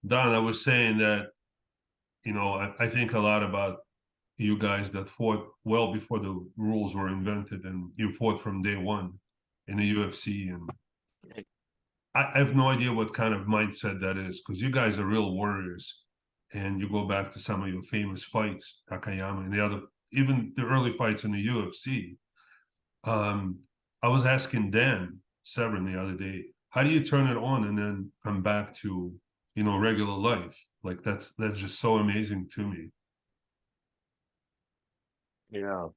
Don, I was saying that, I think a lot about you guys that fought well before the rules were invented, and you fought from day one in the UFC. And I have no idea what kind of mindset that is, because you guys are real warriors. And you go back to some of your famous fights, Takayama and the other, even the early fights in the UFC. Um, I was asking Dan Severn the other day, how do you turn it on and then come back to, regular life? Like that's just so amazing to me. Yeah,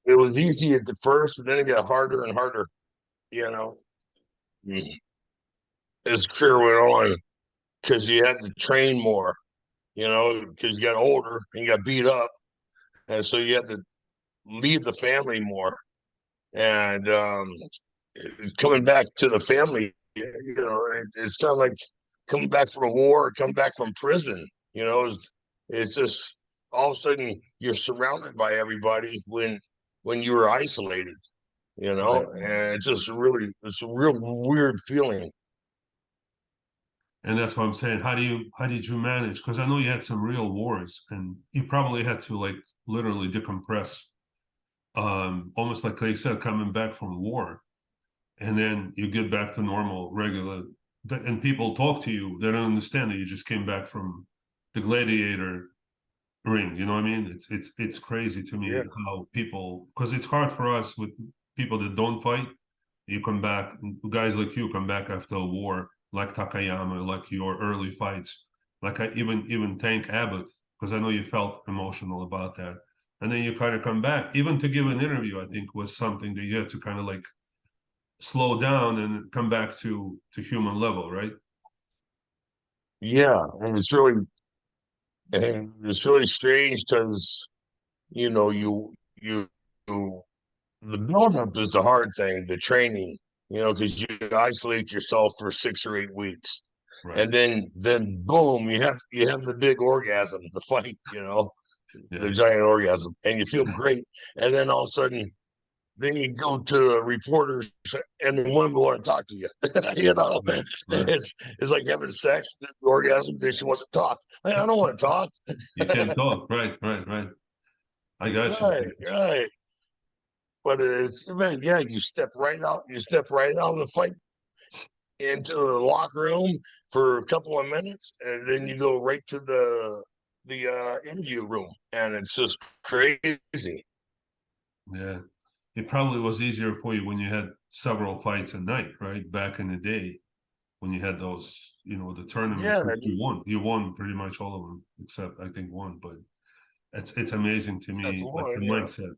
it was easy at the first, but then it got harder and harder. You know, Mm. As career went on, because you had to train more. Because you got older and you got beat up, and so you had to leave the family more. And coming back to the family, it's kind of like coming back from a war, coming back from prison. It's just all of a sudden you're surrounded by everybody when you were isolated. Right. And it's a real weird feeling. And that's what I'm saying. How did you manage? Because I know you had some real wars and you probably had to like literally decompress, almost like they said, coming back from war. And then you get back to normal, regular, and people talk to you. They don't understand that you just came back from the gladiator ring. You know what I mean? It's crazy to me Yeah, how people, because it's hard for us with people that don't fight. You come back, guys like you come back after a war, like Takayama, like your early fights, like even Tank Abbott, because I know you felt emotional about that. And then you kind of come back, even to give an interview. I think was something that you had to kind of like slow down and come back to human level, right? yeah, and it's really strange because you know you the buildup is the hard thing, the training, because you isolate yourself for 6 or 8 weeks, Right. and then boom, you have the big orgasm, the fight, Yeah. the giant orgasm, and you feel great, and then all of a sudden, then you go to reporters, and the women want to talk to you. Right. Right. It's like having sex, the orgasm, then she wants to talk. I don't want to talk. You can't talk. Right. Right. Right. I got you. Right, right. But man, yeah, you step right out of the fight into the locker room for a couple of minutes, and then you go right to the interview room, and it's just crazy. Yeah. It probably was easier for you when you had several fights a night, right? Back in the day when you had those, the tournaments, Yeah, which you won. You won pretty much all of them, except I think one. But it's amazing to that's me, like the one. Yeah, mindset.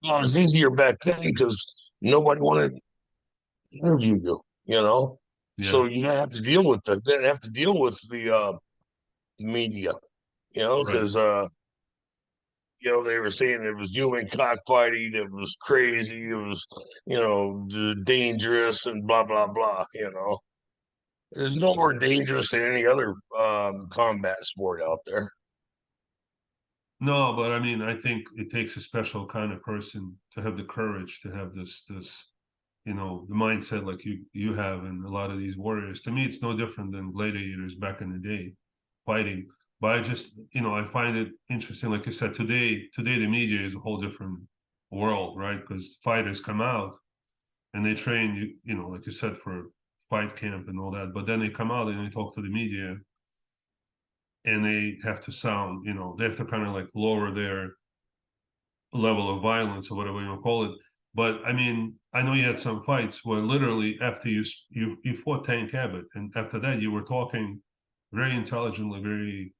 well, it was easier back then because nobody wanted to interview you. Yeah. So you didn't have to deal with the didn't have to deal with the media. Right. Because they were saying it was human cockfighting, it was crazy, it was, dangerous and blah, blah, blah. There's no more dangerous than any other combat sport out there. No, but I mean, I think it takes a special kind of person to have the courage to have this, the mindset like you have and a lot of these warriors. To me, it's no different than gladiators back in the day fighting. But I just, I find it interesting. Like you said, today the media is a whole different world, right? Because fighters come out and they train like you said, for fight camp and all that. But then they come out and they talk to the media and they have to sound, they have to kind of like lower their level of violence or whatever you want to call it. But I mean, I know you had some fights where literally after you fought Tank Abbott, and after that you were talking very intelligently, very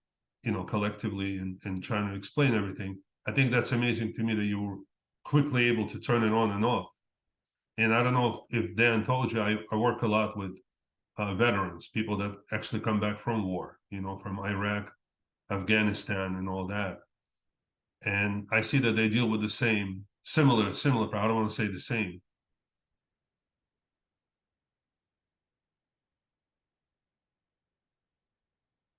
collectively, and trying to explain everything. I think that's amazing to me that you were quickly able to turn it on and off. And I don't know if Dan told you, I work a lot with veterans, people that actually come back from war, from Iraq, Afghanistan, and all that. And I see that they deal with the similar. I don't want to say the same,